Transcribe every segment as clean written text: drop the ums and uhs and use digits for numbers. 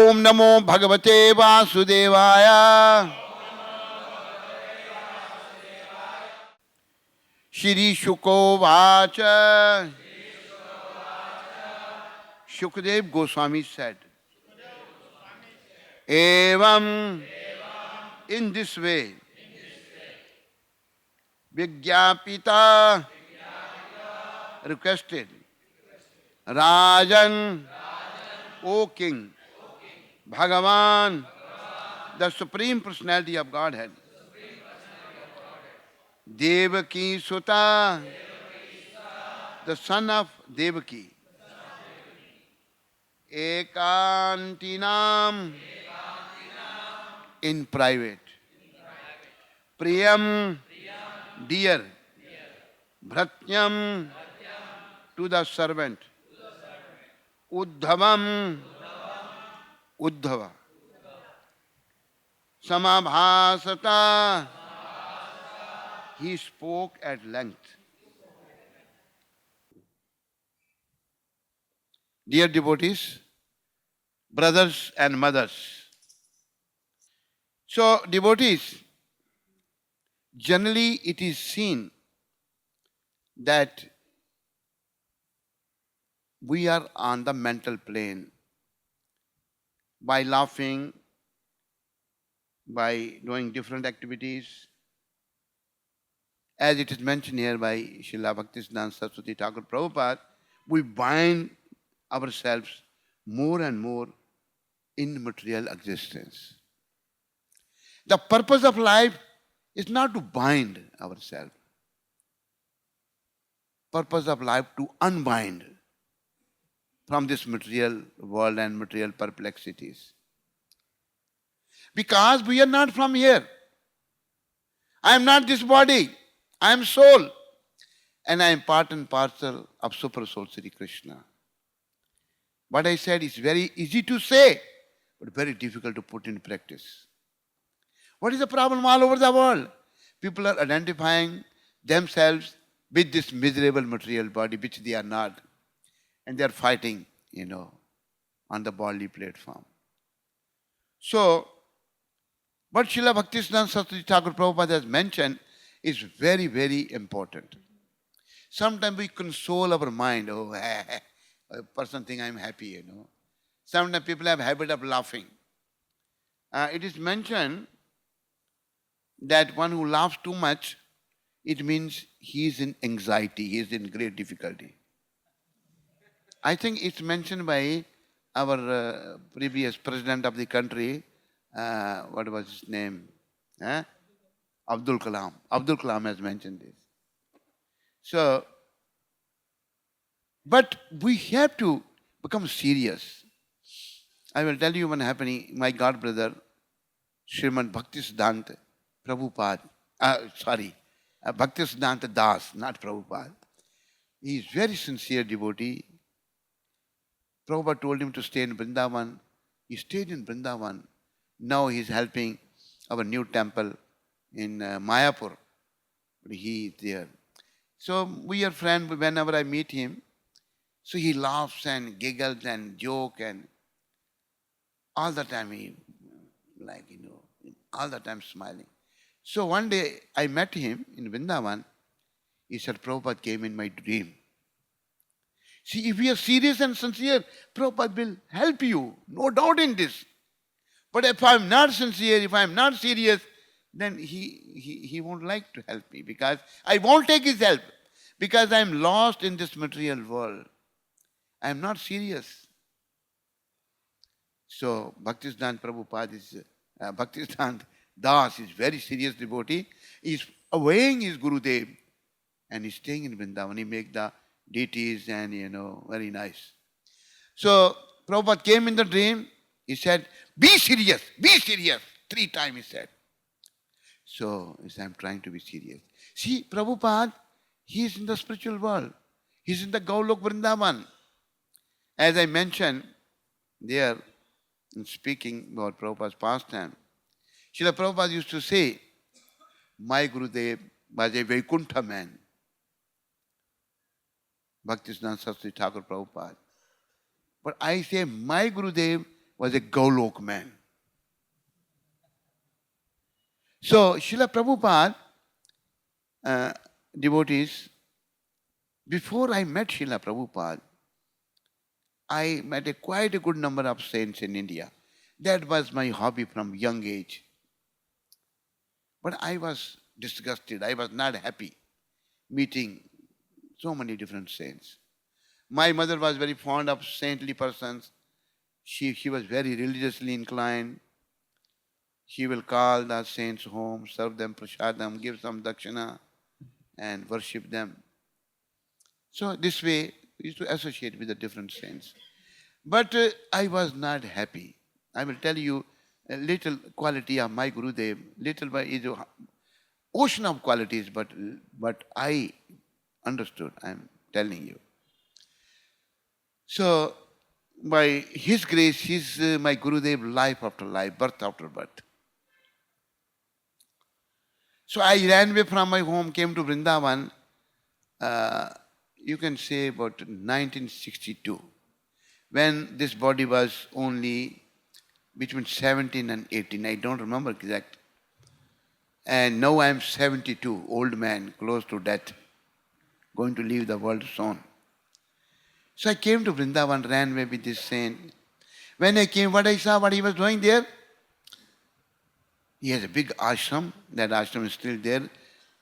Om Namo Bhagavate Vasudevaya. Shri Shuko Vacha. Shukadev Goswami said, Evam, in this way, Vigyapita requested, Rajan, O King, Bhagavan, the Supreme Personality of Godhead, Devaki Sutta, the son of Devaki, Ekantinam, in private, Priyam, dear, Bhratyam, to the servant, Uddhavam, Uddhava, Samabhasata, he spoke at length. Dear devotees, brothers and mothers. So, devotees, generally it is seen that we are on the mental plane by laughing, by doing different activities. As it is mentioned here by Srila Bhaktisiddhanta Saraswati Thakur Prabhupada, we bind ourselves more and more in material existence. The purpose of life is not to bind ourselves. Purpose of life to unbind from this material world and material perplexities. Because we are not from here. I am not this body. I am soul. And I am part and parcel of Super Soul Sri Krishna. What I said is very easy to say, but very difficult to put in practice. What is the problem all over the world? People are identifying themselves with this miserable material body, which they are not. And they are fighting, on the bodily platform. So, what Srila Bhaktisiddhanta Saraswati Thakur Prabhupada has mentioned is very, very important. Sometimes we console our mind. Oh, a person thinks I am happy, Sometimes people have a habit of laughing. It is mentioned that one who laughs too much, it means he is in anxiety, he is in great difficulty. I think it's mentioned by our previous president of the country, what was his name? Abdul Kalam. Abdul Kalam has mentioned this. So, but we have to become serious. I will tell you one happening. My god brother, Srimad Bhaktisiddhanta Prabhupada, Bhaktisiddhanta Das, not Prabhupada. He is very sincere devotee. Prabhupada told him to stay in Vrindavan. He stayed in Vrindavan. Now he is helping our new temple in Mayapur. He is there. So we are friends whenever I meet him. So he laughs and giggles and jokes and all the time all the time smiling. So one day I met him in Vrindavan. He said, Prabhupada came in my dream. See, if we are serious and sincere, Prabhupada will help you. No doubt in this. But if I am not sincere, if I am not serious, then he won't like to help me because I won't take his help because I am lost in this material world. I am not serious. So Bhaktisiddhanta Prabhupada is, Bhaktisiddhanta Das is very serious devotee. He is awaiting his Gurudev and he is staying in Vrindavan. He makes the deities and very nice. So Prabhupada came in the dream. He said, be serious, be serious. 3 times he said. So he said, I'm trying to be serious. See, Prabhupada, he is in the spiritual world. He is in the Gaulok Vrindavan. As I mentioned there, in speaking about Prabhupada's pastime, Srila Prabhupada used to say, my Gurudev was a Vaikuntha man. Bhaktisiddhanta Saraswati Thakur Prabhupada. But I say, my Gurudev was a Golok man. So, Srila Prabhupada, devotees, before I met Srila Prabhupada, I met quite a good number of saints in India. That was my hobby from young age. But I was disgusted. I was not happy meeting so many different saints. My mother was very fond of saintly persons. She was very religiously inclined. She will call the saints home, serve them prasadam, give some dakshina, and worship them. So this way, we used to associate with the different saints. But I was not happy. I will tell you a little quality of my Gurudev. Little by is an ocean of qualities, but I understood. I am telling you. So by his grace, he's my Gurudev, life after life, birth after birth. So I ran away from my home, came to Vrindavan, you can say about 1962, when this body was only between 17 and 18. I don't remember exact. And now I am 72, old man, close to death, going to leave the world soon. So I came to Vrindavan, ran away with this saint. When I came, what I saw, what he was doing there, he has a big ashram. That ashram is still there.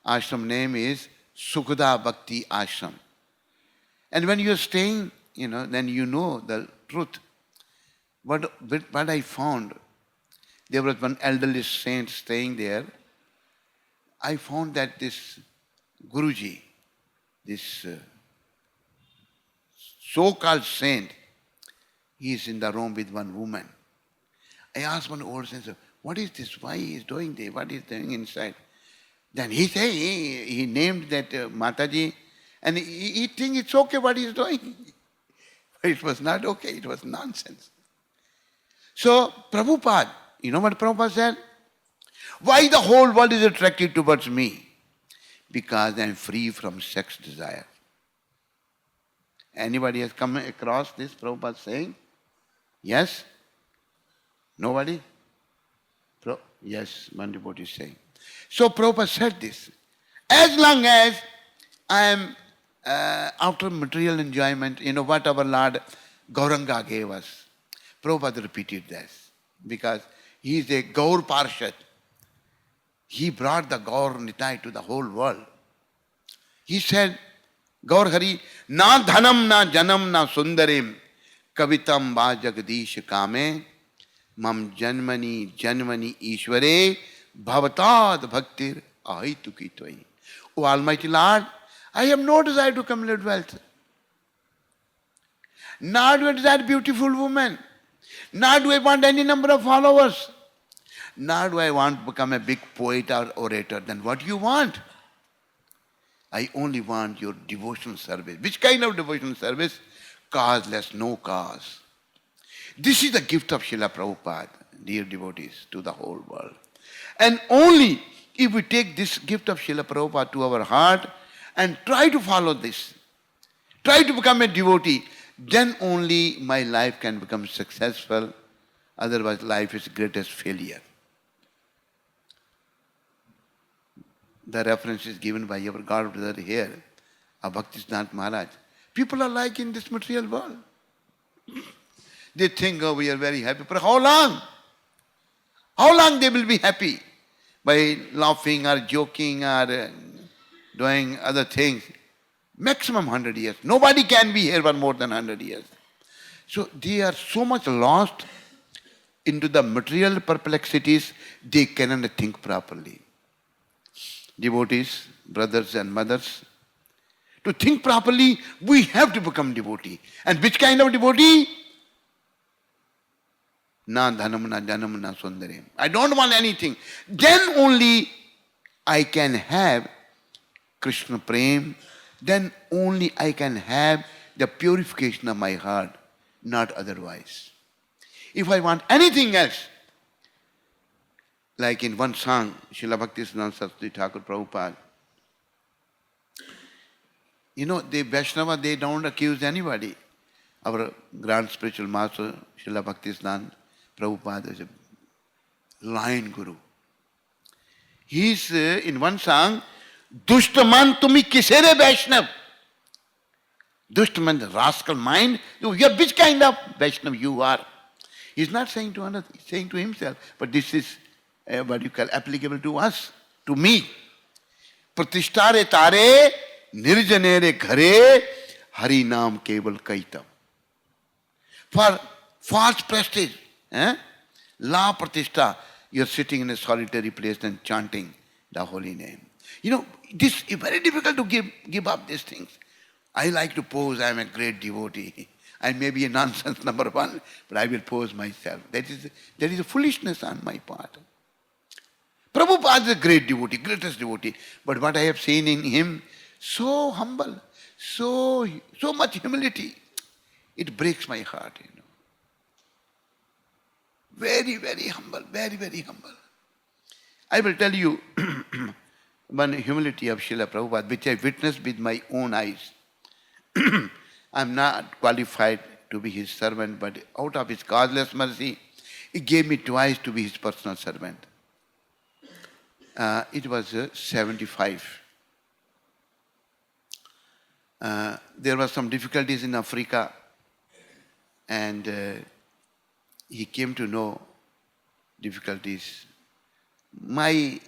Ashram name is Sukhda Bhakti Ashram. And when you are staying, then you know the truth. What I found, there was one elderly saint staying there. I found that this Guruji, this so-called saint, he is in the room with one woman. I asked one old saint, what is this? Why he is doing this? What is doing inside? Then he said, he named that Mataji, and he thinks it's okay what he is doing. But it was not okay, it was nonsense. So Prabhupada, you know what Prabhupada said? Why the whole world is attracted towards me? Because I am free from sex desire. Anybody has come across this Prabhupada saying? Yes? Nobody? Yes, one devotee is saying. So Prabhupada said this. As long as I am after material enjoyment, what our Lord Gauranga gave us. Prabhupada repeated this because he is a Gaur Parshad. He brought the Gaur Nitai to the whole world. He said, Gaur Hari, na dhanam na janam na sundarim kavitam va jagadish kame mam janmani janmani ishware bhavatad bhaktir ahituki tvai. O Almighty Lord, I have no desire to accumulate wealth. Nor do I desire beautiful women. Nor do I want any number of followers. Nor do I want to become a big poet or orator. Then what do you want? I only want your devotional service. Which kind of devotional service? Causeless, no cause. This is the gift of Srila Prabhupada, dear devotees, to the whole world. And only if we take this gift of Srila Prabhupada to our heart and try to follow this, try to become a devotee, then only my life can become successful. Otherwise, life is greatest failure. The reference is given by our God brother here, Bhaktisiddhanta Maharaj. People are like in this material world. They think, we are very happy. But how long? How long they will be happy? By laughing or joking or doing other things. Maximum 100 years. Nobody can be here for more than 100 years. So they are so much lost into the material perplexities, they cannot think properly. Devotees, brothers and mothers, to think properly, we have to become devotee. And which kind of devotee? Na dhanam na janam na sundarim. I don't want anything. Then only I can have Krishna Prem. Then only I can have the purification of my heart, not otherwise. If I want anything else, like in one song, Srila Bhaktisiddhanta Saraswati Thakur Prabhupada, the Vaishnava, they don't accuse anybody. Our grand spiritual master, Srila Bhaktisiddhanta, Prabhupada is a lion guru. He's in one song, Dushtaman tumi kisere Vaishnav. Dushtaman, the rascal mind, you are which kind of Vaishnav you are. He's not saying to another, he's saying to himself, but this is what you call applicable to us, to me. Pratishtare tare, nirjanere ghare, hari naam keval kaitam. For false prestige, la pratishta, you're sitting in a solitary place and chanting the holy name. You know, this is very difficult to give up these things. I like to pose, I am a great devotee. I may be a nonsense number one, but I will pose myself. That is a foolishness on my part. Prabhupada is a great devotee, greatest devotee. But what I have seen in him, so humble, so much humility. It breaks my heart, you know. Very, very humble, very, very humble. I will tell you one humility of Srila Prabhupada, which I witnessed with my own eyes. I'm not qualified to be his servant, but out of his causeless mercy, he gave me twice to be his personal servant. It was 75. There were some difficulties in Africa, and he came to know difficulties. My,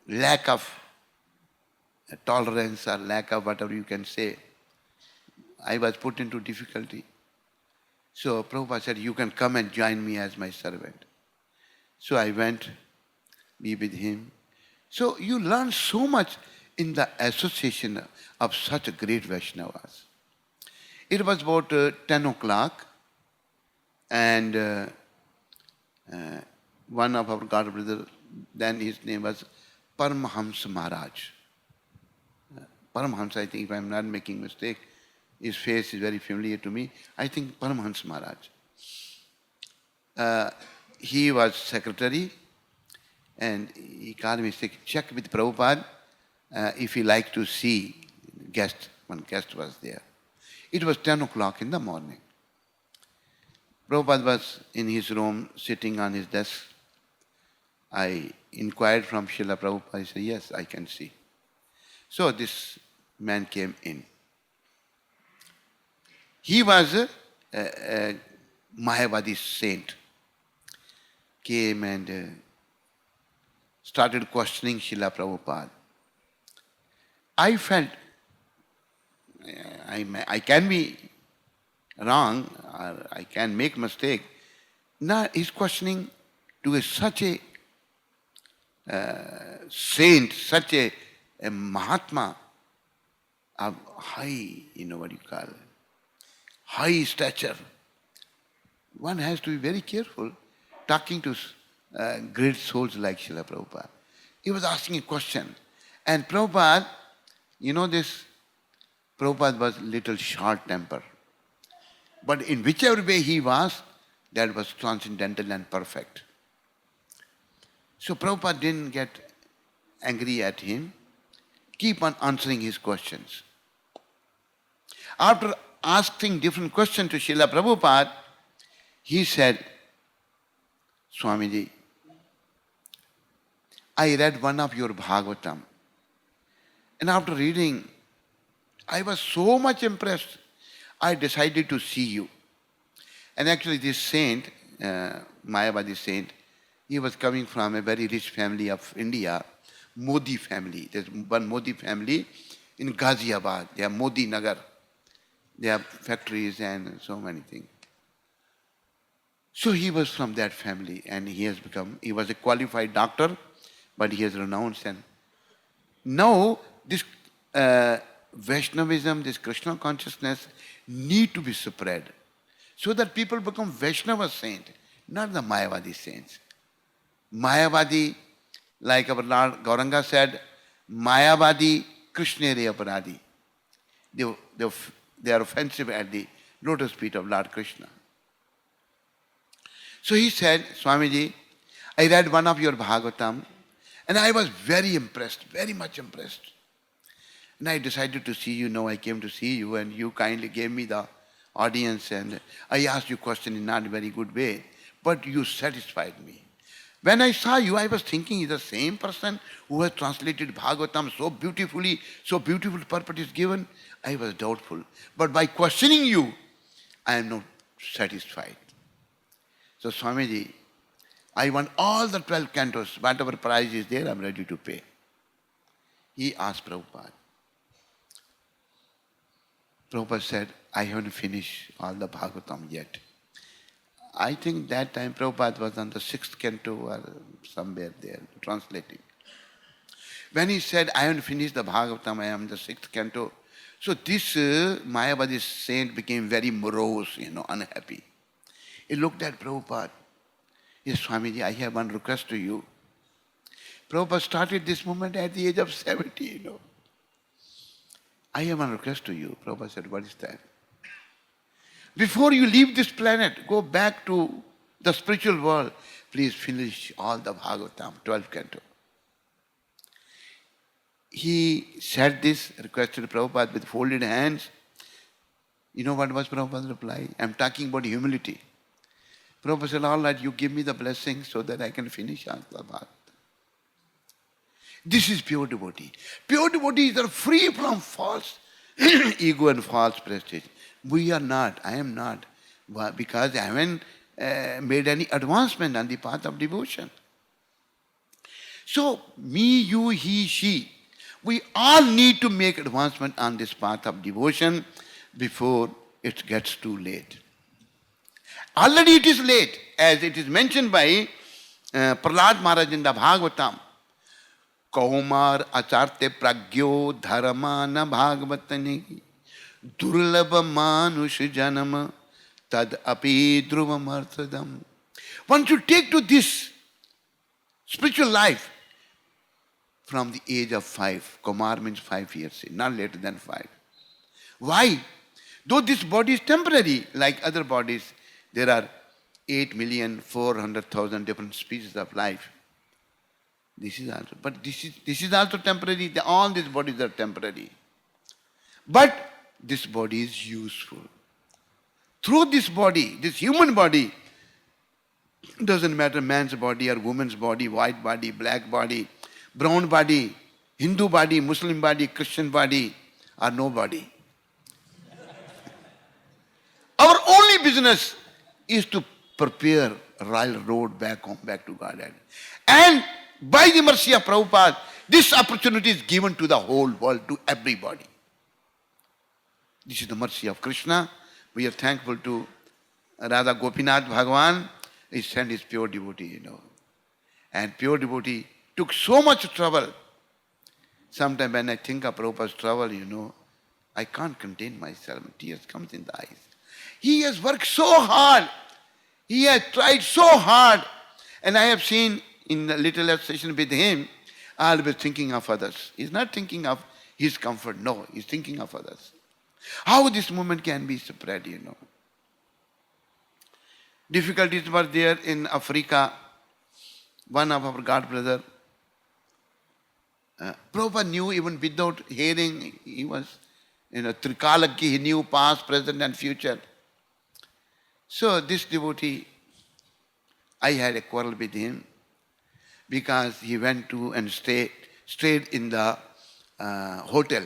lack of tolerance or lack of whatever you can say, I was put into difficulty. So Prabhupada said, you can come and join me as my servant. So I went, be with him. So you learn so much in the association of such great Vaishnavas. It was about 10 o'clock, and one of our God brothers, then his name was Paramahamsa Maharaj. Paramahamsa, I think, if I'm not making mistake, his face is very familiar to me. I think Paramahamsa Maharaj. He was secretary, and he called me, said, check with Prabhupada if he liked to see guest. One guest was there. It was 10 o'clock in the morning. Prabhupada was in his room, sitting on his desk. I inquired from Srila Prabhupada. He said, yes, I can see. So this man came in. He was a Mayavadi saint. Came and started questioning Srila Prabhupada. I felt I can be wrong, or I can make mistake. Now he's questioning to such a saint, such a Mahatma of high, high stature. One has to be very careful talking to great souls like Srila Prabhupada. He was asking a question. And Prabhupada, Prabhupada was little short-tempered. But in whichever way he was, that was transcendental and perfect. So Prabhupada didn't get angry at him, keep on answering his questions. After asking different questions to Srila Prabhupada, he said, Swamiji, I read one of your Bhagavatam, and after reading, I was so much impressed, I decided to see you. And actually this saint, Mayavadi saint, he was coming from a very rich family of India, Modi family. There's one Modi family in Ghaziabad. They have Modi Nagar. They have factories and so many things. So he was from that family, and he was a qualified doctor, but he has renounced. And now this Vaishnavism, this Krishna consciousness need to be spread so that people become Vaishnava saint, not the Mayavadi saints. Mayavadi, like our Lord Gauranga said, Mayavadi Krishnere Aparadi. They are offensive at the lotus feet of Lord Krishna. So he said, Swamiji, I read one of your Bhagavatam, and I was very impressed, very much impressed. And I decided to see you. Now I came to see you, and you kindly gave me the audience, and I asked you question in not a very good way, but you satisfied me. When I saw you, I was thinking is the same person who has translated Bhagavatam so beautifully, so beautiful purport is given. I was doubtful. But by questioning you, I am not satisfied. So Swamiji, I want all the 12 cantos, whatever price is there, I am ready to pay. He asked Prabhupada. Prabhupada said, I haven't finished all the Bhagavatam yet. I think that time Prabhupada was on the 6th canto or somewhere there, translating. When he said, I haven't finished the Bhagavatam, I am in the 6th canto. So this Mayavadi saint became very morose, unhappy. He looked at Prabhupada. Yes, Swamiji, I have one request to you. Prabhupada started this movement at the age of 70, I have one request to you. Prabhupada said, what is that? Before you leave this planet, go back to the spiritual world. Please finish all the Bhagavatam, 12 canto. He said this, requested Prabhupada with folded hands. You know what was Prabhupada's reply? I'm talking about humility. Prabhupada said, all right, you give me the blessing so that I can finish all the Bhagavatam. This is pure devotee. Pure devotees are free from false ego and false prestige. We are not. I am not. Because I haven't made any advancement on the path of devotion. So, me, you, he, she, we all need to make advancement on this path of devotion before it gets too late. Already it is late, as it is mentioned by Prahlad Maharaj in the Bhagavatam. Kaumar acharte pragyo dharmana bhagavatane durlabha manush janama tad api dhruvam arthadam. One should take to this spiritual life from the age of 5. Kaumar means 5 years, not later than 5. Why? Though this body is temporary, like other bodies, there are 8,400,000 different species of life. This is also, but this is also temporary. All these bodies are temporary. But this body is useful. Through this body, this human body, doesn't matter man's body or woman's body, white body, black body, brown body, Hindu body, Muslim body, Christian body, or no body. Our only business is to prepare a royal road back home, back to Godhead. And by the mercy of Prabhupada, this opportunity is given to the whole world, to everybody. This is the mercy of Krishna. We are thankful to Radha Gopinath Bhagavan. He sent his pure devotee, And pure devotee took so much trouble. Sometimes when I think of Prabhupada's trouble, I can't contain myself. Tears come in the eyes. He has worked so hard. He has tried so hard. And I have seen in the little session with him, always thinking of others. He's not thinking of his comfort. No, he's thinking of others. How this movement can be spread, Difficulties were there in Africa. One of our God brother, Prabhupada knew even without hearing, he was, Trikalaki, he knew past, present and future. So this devotee, I had a quarrel with him because he went to and stayed in the hotel.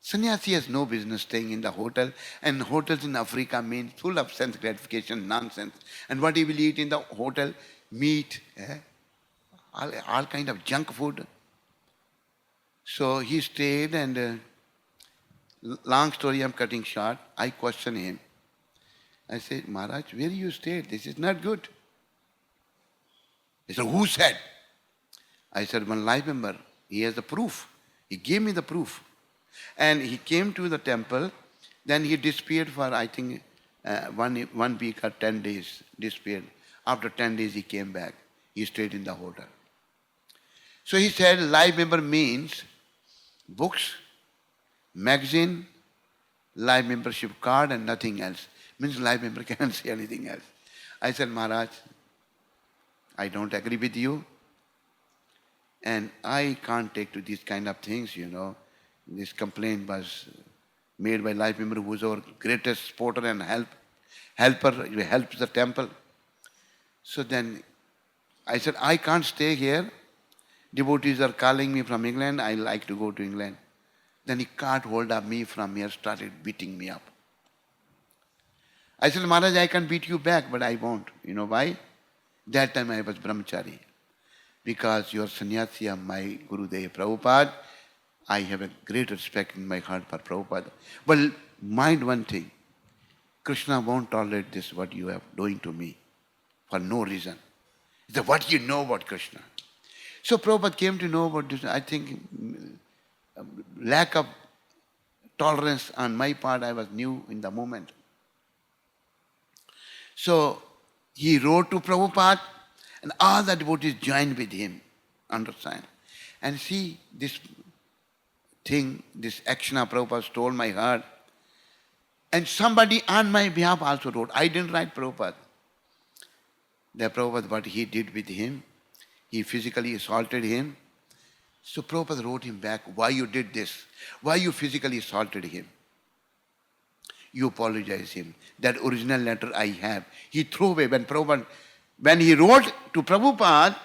Sannyasi has no business staying in the hotel, and hotels in Africa mean full of sense gratification, nonsense. And what he will eat in the hotel? Meat, all kind of junk food. So he stayed, and long story I'm cutting short, I questioned him. I said, Maharaj, where you stayed? This is not good. He said, who said? I said, one life member. He has the proof. He gave me the proof. And he came to the temple. Then he disappeared for, I think, 1 week or 10 days. Disappeared. After 10 days, he came back. He stayed in the hotel. So he said, life member means books, magazine, life membership card, and nothing else. Means life member cannot say anything else. I said, Maharaj, I don't agree with you. And I can't take to these kind of things, This complaint was made by life member who is our greatest supporter and helper, who helps the temple. So then I said, I can't stay here. Devotees are calling me from England. I like to go to England. Then he caught hold of me from here, started beating me up. I said, Maharaj, I can beat you back, but I won't. You know why? That time I was brahmachari. Because you are sannyasi of my Gurudev Prabhupada, I have a great respect in my heart for Prabhupada. But mind one thing, Krishna won't tolerate this, what you are doing to me, for no reason. He said, what you know about Krishna? So Prabhupada came to know about this. I think lack of tolerance on my part, I was new in the moment. So he wrote to Prabhupada and all the devotees joined with him. Understand? And see, this thing, this action of Prabhupada stole my heart. And somebody on my behalf also wrote. I didn't write Prabhupada. The Prabhupada, what he did with him, he physically assaulted him. So Prabhupada wrote him back, why you did this? Why you physically assaulted him? You apologize him. That original letter I have. He threw away. When he wrote to Prabhupada,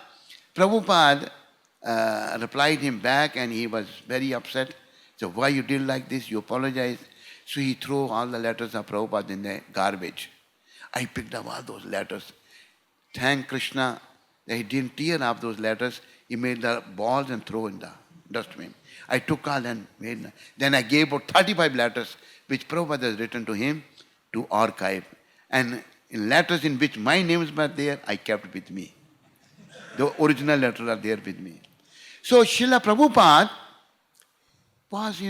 Prabhupada replied him back and he was very upset. So why you did like this? You apologize. So he threw all the letters of Prabhupada in the garbage. I picked up all those letters. Thank Krishna that he didn't tear up those letters. He made the balls and threw in the dustbin. I took all and made. Then I gave about 35 letters which Prabhupada has written to him to archive. And in letters in which my names were there, I kept with me. The original letters are there with me. So Srila Prabhupada was,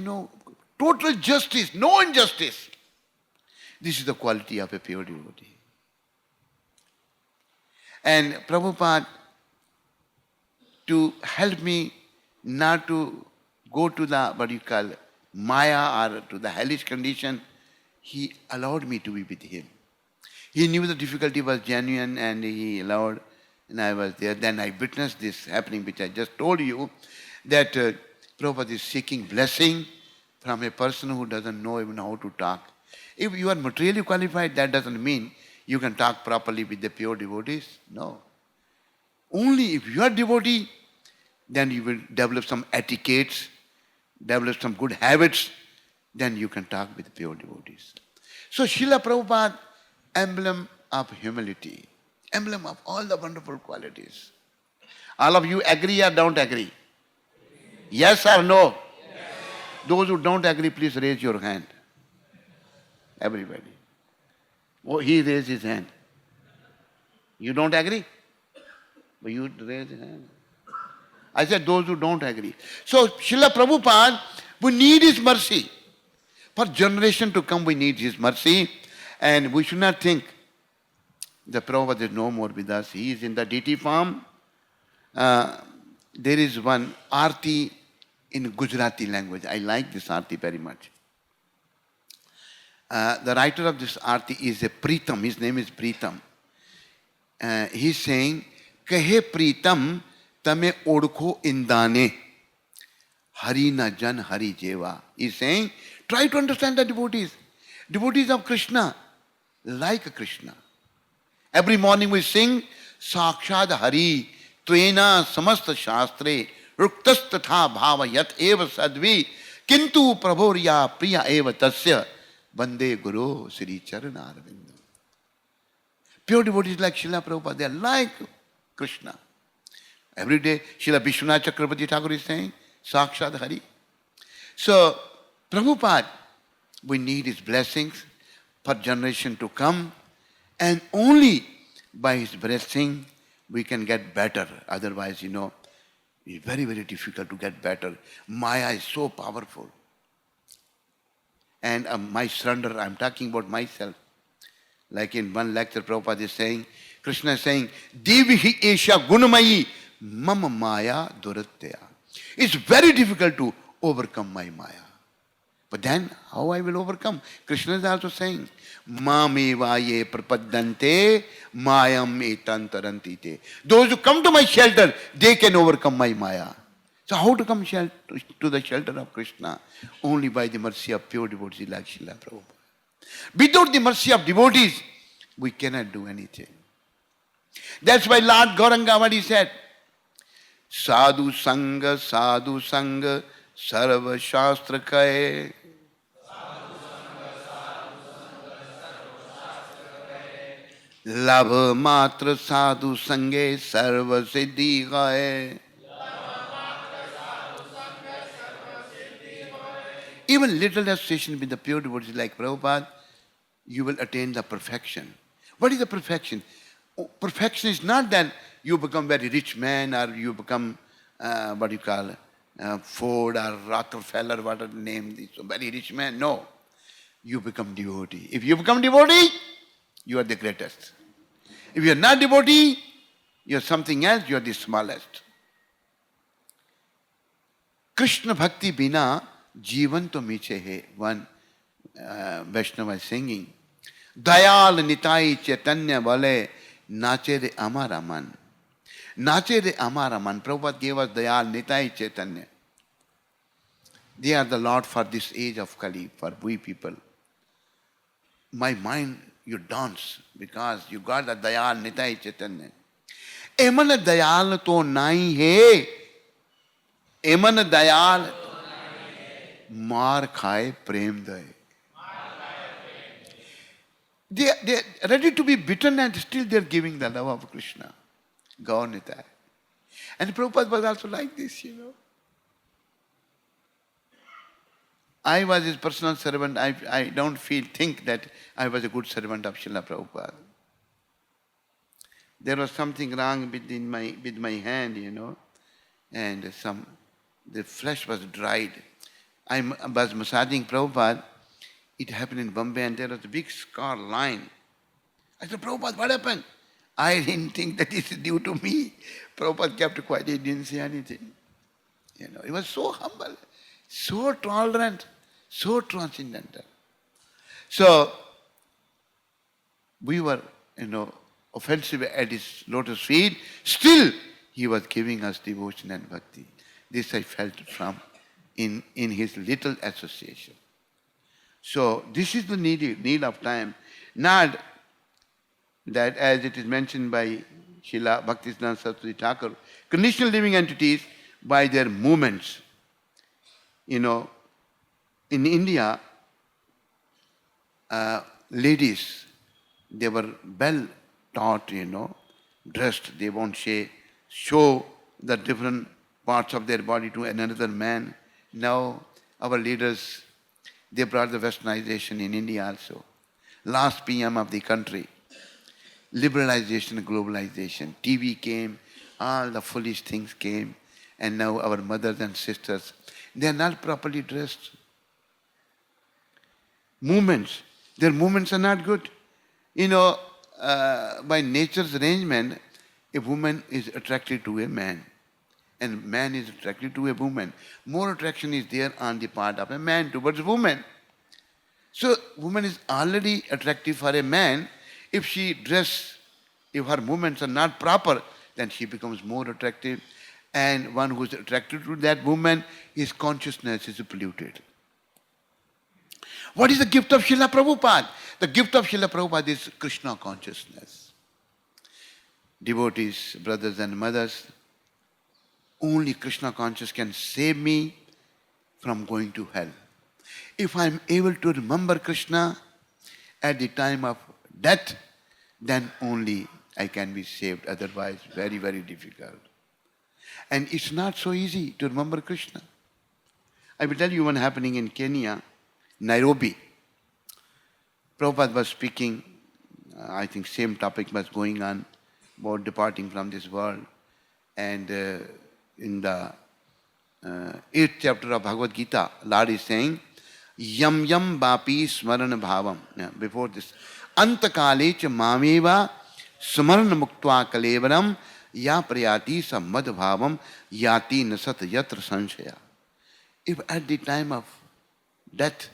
total justice, no injustice. This is the quality of a pure devotee. And Prabhupada, to help me not to go to the, Maya or to the hellish condition, he allowed me to be with him. He knew the difficulty was genuine and he allowed, and I was there. Then I witnessed this happening, which I just told you, that Prabhupada is seeking blessing from a person who doesn't know even how to talk. If you are materially qualified, that doesn't mean you can talk properly with the pure devotees. No. Only if you are devotee, then you will develop some etiquettes, develop some good habits, then you can talk with pure devotees. So Srila Prabhupada, emblem of humility, emblem of all the wonderful qualities. All of you agree or don't agree? Yes or no? Yes. Those who don't agree, please raise your hand. Everybody. Oh, he raised his hand. You don't agree? But you raise your hand. I said those who don't agree. So Srila Prabhupada, we need his mercy. For generation to come, we need his mercy. And we should not think that Prabhupada is no more with us. He is in the deity form. There is one arti in Gujarati language. I like this arti very much. The writer of this arti is a Pritam. His name is Pritam. He's saying, Kahe Pritam tame odkho indane, hari na jan hari jeva. He's saying, try to understand the devotees. Devotees of Krishna, like Krishna. Every morning we sing, Sakshad Hari, Tvena Samasta Shastre, Ruktas Tatha Bhava Yat Eva Sadvi, Kintu Prabhorya Priya Eva Tasya, Bande Guru Sri Charana Arvindam. Pure devotees like Srila Prabhupada, they are like Krishna. Every day, Srila Vishwanath Chakravarti Thakur is saying, Sakshad Hari. So, Prabhupada, we need his blessings for generation to come, and only by his blessing we can get better. Otherwise, it's very, very difficult to get better. Maya is so powerful. And my surrender, I'm talking about myself. Like in one lecture, Prabhupada is saying, Krishna is saying, Devihi Esha Gunamayi Mama Maya Duratya. It's very difficult to overcome my Maya. But then, how I will overcome? Krishna is also saying, Mamevaye prapaddante mayam etantarantite. Those who come to my shelter, they can overcome my Maya. So how to come to the shelter of Krishna? Only by the mercy of pure devotees like Srila Prabhupada. Without the mercy of devotees, we cannot do anything. That's why Lord Gauranga said, Sadhu Sangha, Sarva Shastra Kaye. Labh Matra Sadhu Sange Sarva Siddhi Gaye. Even little association with the pure devotees like Prabhupada, you will attain the perfection. What is the perfection? Perfection is not that you become very rich man or you become, what you call, Ford or Rockefeller, what are the name, this very rich man. No. You become devotee. If you become devotee, you are the greatest. If you are not devotee, you are something else, you are the smallest. Krishna Bhakti Bina Jivan to Miche Hai. One Vaishnava is singing. Dayal Nitai Chaitanya Vale Nache Re Amar Aman. Nache Re Amar Aman. Prabhupada gave us Dayal Nitai Chaitanya. They are the Lord for this age of Kali, for we people. My mind, you dance because you got the Dayal Nitai Chaitanya. Eman Dayal to nai hai. Eman Dayal Mar Khai Prem Day. They are ready to be bitten and still they are giving the love of Krishna. Gaur Nitai. And Prabhupada was also like this, I was his personal servant. I don't think that I was a good servant of Srila Prabhupada. There was something wrong with my hand, and the flesh was dried. I was massaging Prabhupada. It happened in Bombay and there was a big scar line. I said, Prabhupada, what happened? I didn't think that it is due to me. Prabhupada kept quiet, he didn't say anything. He was so humble, so tolerant, so transcendental. So, we were, offensive at his lotus feet. Still, he was giving us devotion and bhakti. This I felt from in his little association. So, this is the need of time. Not that, as it is mentioned by Srila Bhaktisiddhanta Saraswati Thakur, conditional living entities by their movements. In India, ladies, they were well taught, dressed. They won't show the different parts of their body to another man. Now, our leaders, they brought the westernization in India also. Last PM of the country, liberalization, globalization. TV came, all the foolish things came, and now our mothers and sisters, they are not properly dressed. Movements, their movements are not good. By nature's arrangement, a woman is attracted to a man, and man is attracted to a woman. More attraction is there on the part of a man towards a woman. So, woman is already attractive for a man. If her movements are not proper, then she becomes more attractive. And one who is attracted to that woman, his consciousness is polluted. What is the gift of Srila Prabhupada? The gift of Srila Prabhupada is Krishna consciousness. Devotees, brothers and mothers, only Krishna consciousness can save me from going to hell. If I am able to remember Krishna at the time of death, then only I can be saved. Otherwise, very, very difficult. And it's not so easy to remember Krishna. I will tell you one happening in Kenya, Nairobi. Prabhupada was speaking, I think same topic was going on, about departing from this world. And in the 8th chapter of Bhagavad Gita, Lord is saying, Yam yam vapi smarana bhavam. Before this, Antakale cha mameva smarana muktva kalevaram ya prayati sammad bhavam yati nasat yatra sanshaya. If at the time of death,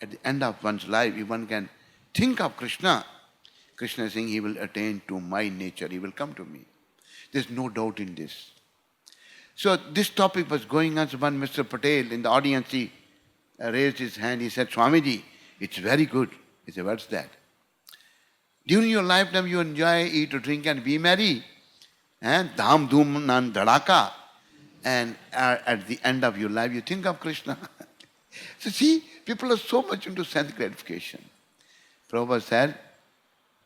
at the end of one's life, if one can think of Krishna, Krishna is saying he will attain to my nature, he will come to me. There's no doubt in this. So this topic was going on. So when Mr. Patel in the audience, he raised his hand. He said, Swamiji, it's very good. He said, what's that? During your lifetime, you enjoy, eat, drink, and be merry. And dham, dhum, nan, dhadaka. And at the end of your life, you think of Krishna. So see, people are so much into sense gratification. Prabhupada said,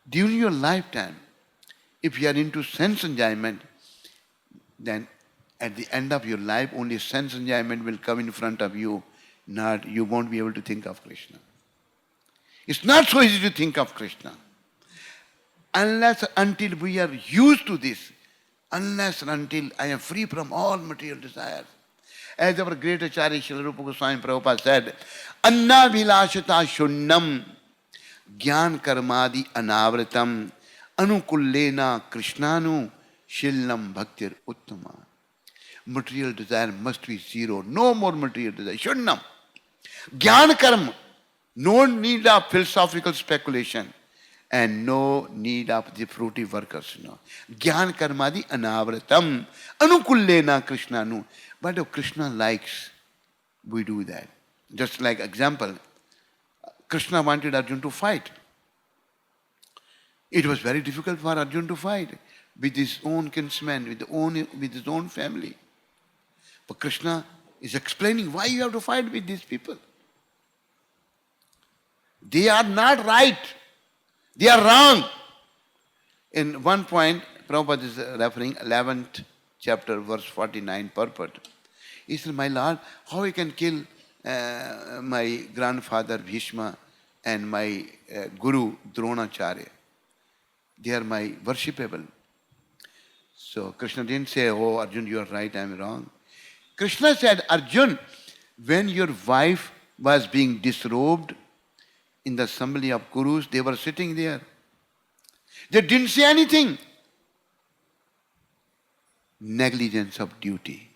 during your lifetime, if you are into sense enjoyment, then at the end of your life, only sense enjoyment will come in front of you. Not, you won't be able to think of Krishna. It's not so easy to think of Krishna. Unless until we are used to this, unless and until I am free from all material desires. As our great Acharya Srila Rupa Goswami Prabhupada said, Anna vilashata shunnam jnana karmadi anavratam anukullena krishnanu shillam bhaktir uttama. Material desire must be zero. No more material desire. Shunnam. Jnana karma. No need of philosophical speculation. And no need of the fruity workers. No. Jnana karmadi anavratam anukullena krishnanu. But if Krishna likes, we do that. Just like example, Krishna wanted Arjuna to fight. It was very difficult for Arjuna to fight with his own kinsmen, with his own family. But Krishna is explaining why you have to fight with these people. They are not right. They are wrong. In one point, Prabhupada is referring 11th chapter, verse 49, purport. He said, my Lord, how I can kill my grandfather Bhishma and my guru Dronacharya? They are my worshipable. So Krishna didn't say, oh Arjun, you are right, I am wrong. Krishna said, Arjun, when your wife was being disrobed in the assembly of gurus, they were sitting there. They didn't say anything. Negligence of duty.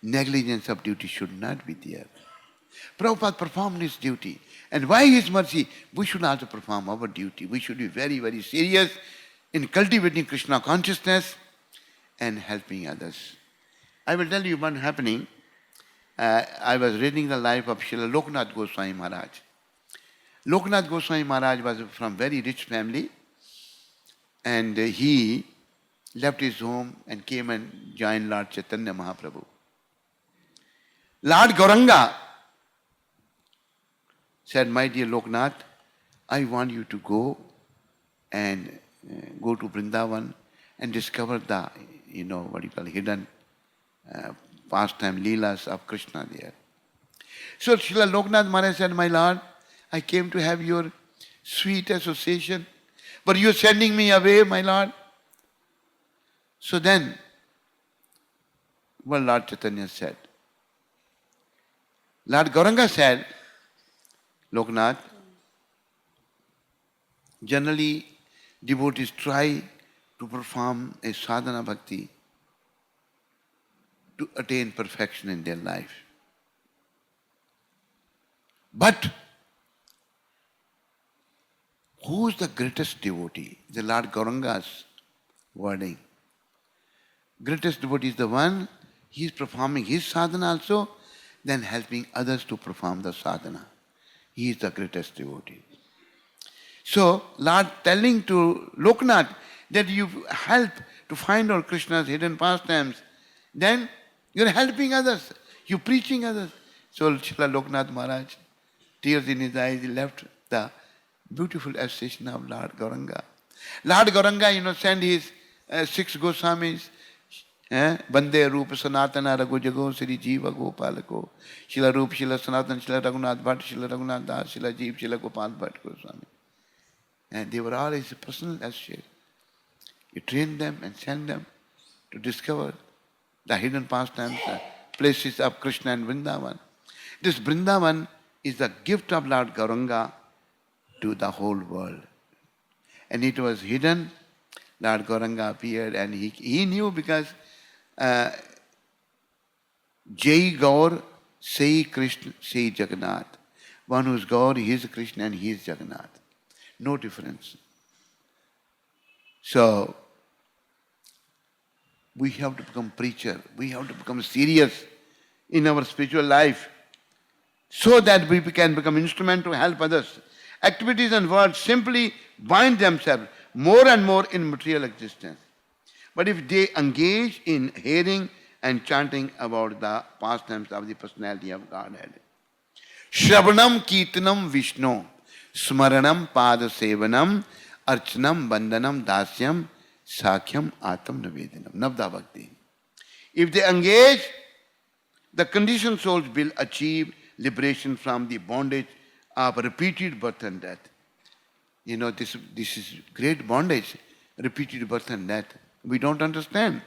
Negligence of duty should not be there. Prabhupada performed his duty. And by his mercy, we should also perform our duty. We should be very, very serious in cultivating Krishna consciousness and helping others. I will tell you one happening. I was reading the life of Srila Loknath Goswami Maharaj. Loknath Goswami Maharaj was from very rich family, and he left his home and came and joined Lord Chaitanya Mahaprabhu. Lord Gauranga said, my dear Loknath, I want you to go and go to Vrindavan and discover the, what you call hidden pastime leelas of Krishna there. So Srila Loknath Maharaj said, my Lord, I came to have your sweet association, but you are sending me away, my Lord. So then, what Lord Chaitanya said? Lord Gauranga said, Loknath, generally devotees try to perform a sadhana bhakti to attain perfection in their life. But who is the greatest devotee? The Lord Gauranga's wording. Greatest devotee is the one, he is performing his sadhana also, then helping others to perform the sadhana. He is the greatest devotee. So, Lord telling to Loknath that you help to find out Krishna's hidden pastimes, then you are helping others, you are preaching others. So, Srila Loknath Maharaj, tears in his eyes, he left the beautiful association of Lord Gauranga. Lord Gauranga, sent his 6 Goswamis, Bande Rupa Sanatana Raghu Jago Sri Jiva Gopalako, Shila Rupa, Shila Sanatana, Shila Raghunath Bhatt, Shila Raghunath Das, Shila Jeev, Shila Gopal Bhatt Goswami. And they were all his personal associates. He trained them and sent them to discover the hidden pastimes, the places of Krishna and Vrindavan. This Vrindavan is the gift of Lord Gauranga to the whole world. And it was hidden. Lord Gauranga appeared and he knew because Jai Gaur, Sai Krishna, Sai Jagannath. One who is Gaur, he is Krishna and he is Jagannath. No difference. So, We have to become preacher. We have to become serious in our spiritual life so that we can become instrument to help others. Activities and words simply bind themselves more and more in material existence. But if they engage in hearing and chanting about the pastimes of the personality of Godhead, Shravanam Kirtanam Vishnu, Smaranam Pada Sevanam, Archanam Bandanam Dasyam, Sakhyam Atam Navedanam, Navda Bhakti. If they engage, the conditioned souls will achieve liberation from the bondage of repeated birth and death. You know, this is great bondage, repeated birth and death. We don't understand.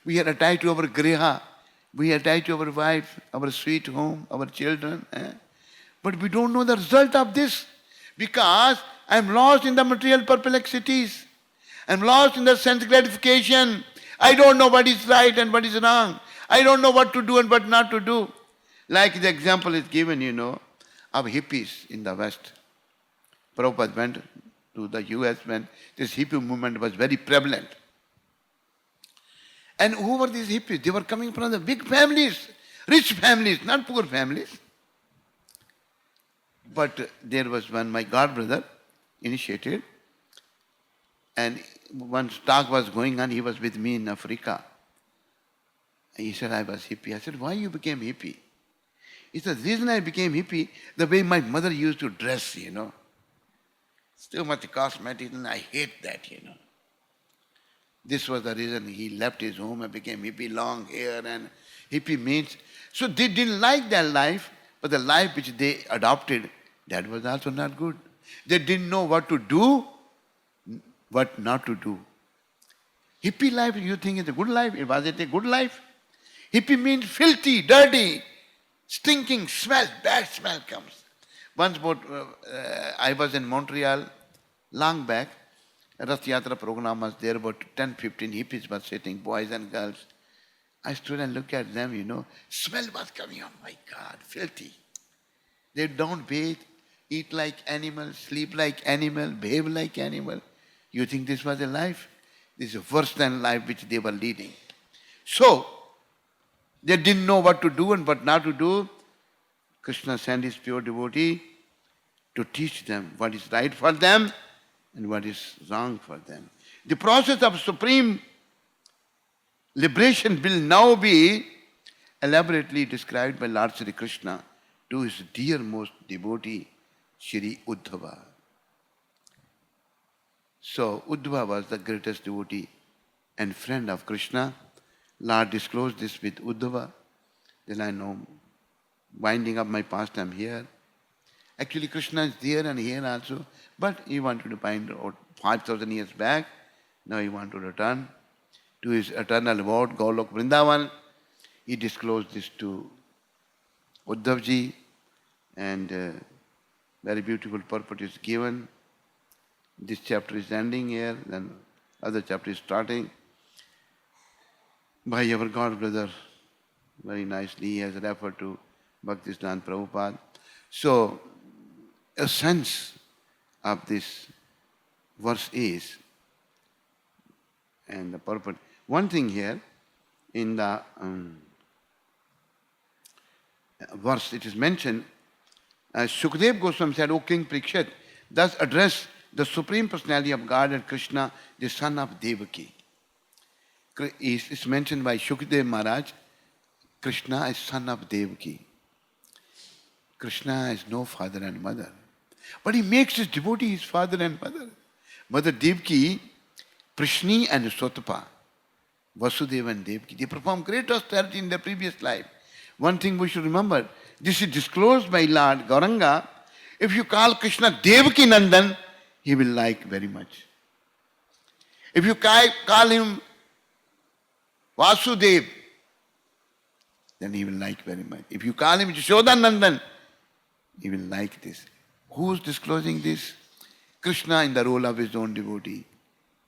We are attached to our griha, we are attached to our wife, our sweet home, our children. But we don't know the result of this because I am lost in the material perplexities. I am lost in the sense gratification. I don't know what is right and what is wrong. I don't know what to do and what not to do. Like the example is given, you know, of hippies in the West. Prabhupada went to the US when this hippie movement was very prevalent. And who were these hippies? They were coming from the big families, rich families, not poor families. But there was one, my god brother initiated, and once talk was going on, he was with me in Africa. He said, I was hippie. I said, why you became hippie? He said, the reason I became hippie, the way my mother used to dress, you know. Too much cosmetics, and I hate that, you know. This was the reason he left his home and became hippie, long hair and hippie means. So they didn't like their life, but the life which they adopted, that was also not good. They didn't know what to do, what not to do. Hippie life, you think it's a good life? Was it a good life? Hippie means filthy, dirty, stinking smell, bad smell comes. Once I was in Montreal, long back, a Rath Yatra program was there, about 10, 15 hippies were sitting, boys and girls. I stood and looked at them, you know, smell was coming, oh my God, filthy. They don't bathe, eat like animals, sleep like animal, behave like animal. You think this was a life? This is worse than life which they were leading. So, they didn't know what to do and what not to do. Krishna sent his pure devotee to teach them what is right for them and what is wrong for them. The process of supreme liberation will now be elaborately described by Lord Sri Krishna to his dearmost devotee, Shri Uddhava. So Uddhava was the greatest devotee and friend of Krishna. Lord disclosed this with Uddhava. Then I know, winding up my pastime here. Actually Krishna is there and here also, but he wanted to find out 5,000 years back. Now he wanted to return to his eternal abode, Golok Vrindavan. He disclosed this to Uddhavji, and very beautiful purport is given. This chapter is ending here, then other chapter is starting. By our God brother, very nicely he has referred to Bhaktisiddhanta Prabhupada. So, a sense of this verse is, and the purport. One thing here, in the verse it is mentioned, Sukadeva Goswami said, O King Parikshit, thus address the Supreme Personality of God and Krishna, the son of Devaki. It's mentioned by Shukadeva Maharaj, Krishna is son of Devaki. Krishna has no father and mother. But he makes his devotee his father and mother. Mother Devaki, Prishni and Sotapa, Vasudeva and Devaki, they perform great austerity in their previous life. One thing we should remember, this is disclosed by Lord Gauranga. If you call Krishna Devaki Nandan, he will like very much. If you call him Vasudev, then he will like very much. If you call him Yashoda Nandan, he will like this. Who is disclosing this? Krishna in the role of his own devotee,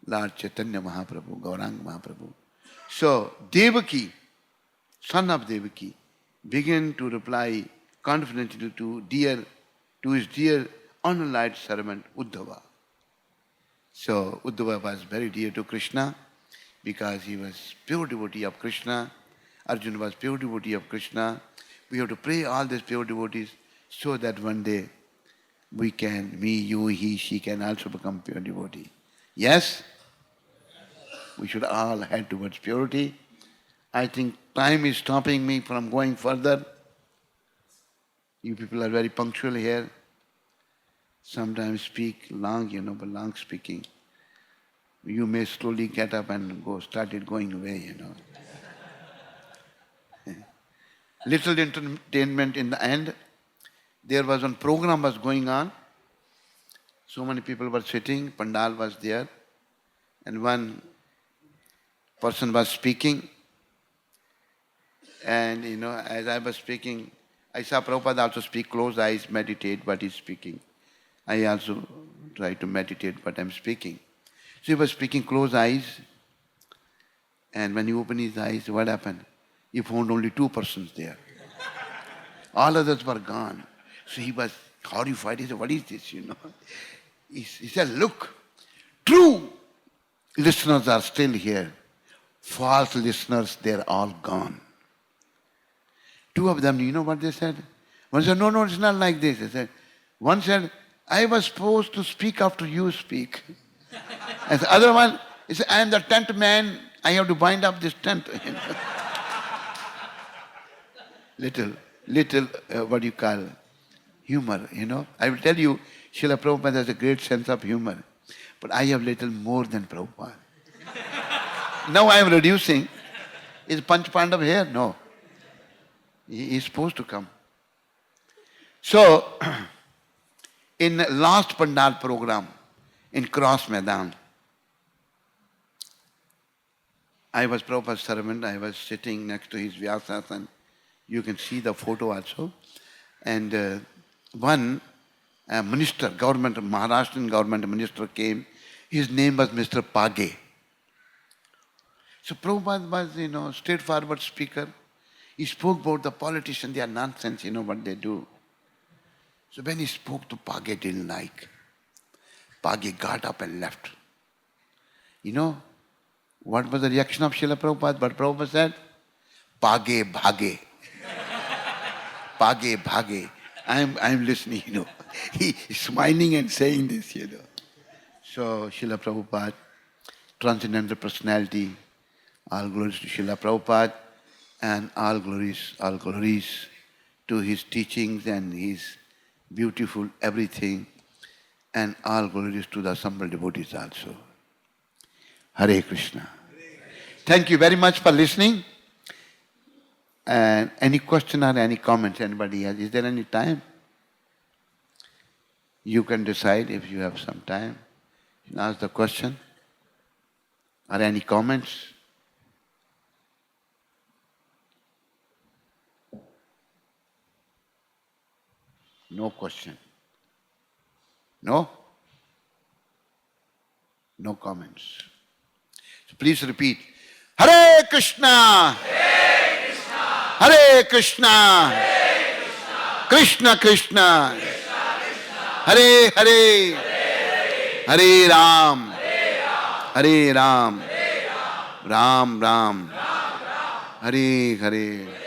Lord Chaitanya Mahaprabhu, Gauranga Mahaprabhu. So, Devaki, son of Devaki, began to reply confidently to his dear unallied servant Uddhava. So, Uddhava was very dear to Krishna. because he was pure devotee of Krishna. Arjuna was pure devotee of Krishna. We have to pray all these pure devotees so that one day we can, me, you, he, she can also become pure devotee. Yes? We should all head towards purity. I think time is stopping me from going further. You people are very punctual here. Sometimes speak long, but long speaking. You may slowly get up and started going away, Little entertainment in the end. There was one program was going on. So many people were sitting, Pandal was there, and one person was speaking. And as I was speaking, I saw Prabhupada also speak, close eyes, meditate what he's speaking. I also try to meditate what I'm speaking. So he was speaking, close eyes, and when he opened his eyes, what happened? He found only 2 persons there. All others were gone. So he was horrified. He said, what is this, He said, look, true listeners are still here. False listeners, they're all gone. 2 of them, you know what they said? One said, no, it's not like this. One said, I was supposed to speak after you speak. And the other one, he said, I am the tent man. I have to bind up this tent. little, what you call, humor, I will tell you, Srila Prabhupada has a great sense of humor. But I have little more than Prabhupada. Now I am reducing. Is Panch Pandav here? No. He is supposed to come. So, in last Pandal program, in Cross Maidan, I was Prabhupada's servant. I was sitting next to his Vyasasana. You can see the photo also. And one minister, Maharashtrian government minister came. His name was Mr. Page. So Prabhupada was, straightforward speaker. He spoke about the politicians, they are nonsense, what they do. So when he spoke to Page, didn't like. Page got up and left. What was the reaction of Srila Prabhupada? But Prabhupada said, Page bhage. Page bhage. I'm listening, He is smiling and saying this, So Srila Prabhupada, transcendental personality, all glories to Srila Prabhupada, and all glories to his teachings and his beautiful everything, and all glories to the assembled devotees also. Hare Krishna. Thank you very much for listening. And any question or any comments anybody has? Is there any time? You can decide if you have some time. You can ask the question. Or any comments? No question. No? No comments. So please repeat. Hare Krishna! Hare Krishna! Hare Krishna! Hare Krishna! Krishna Krishna! Krishna Krishna! Hare Hare! Hare Hare Ram! Hare Ram! Hare Ram! Ram Ram! Hare Hare!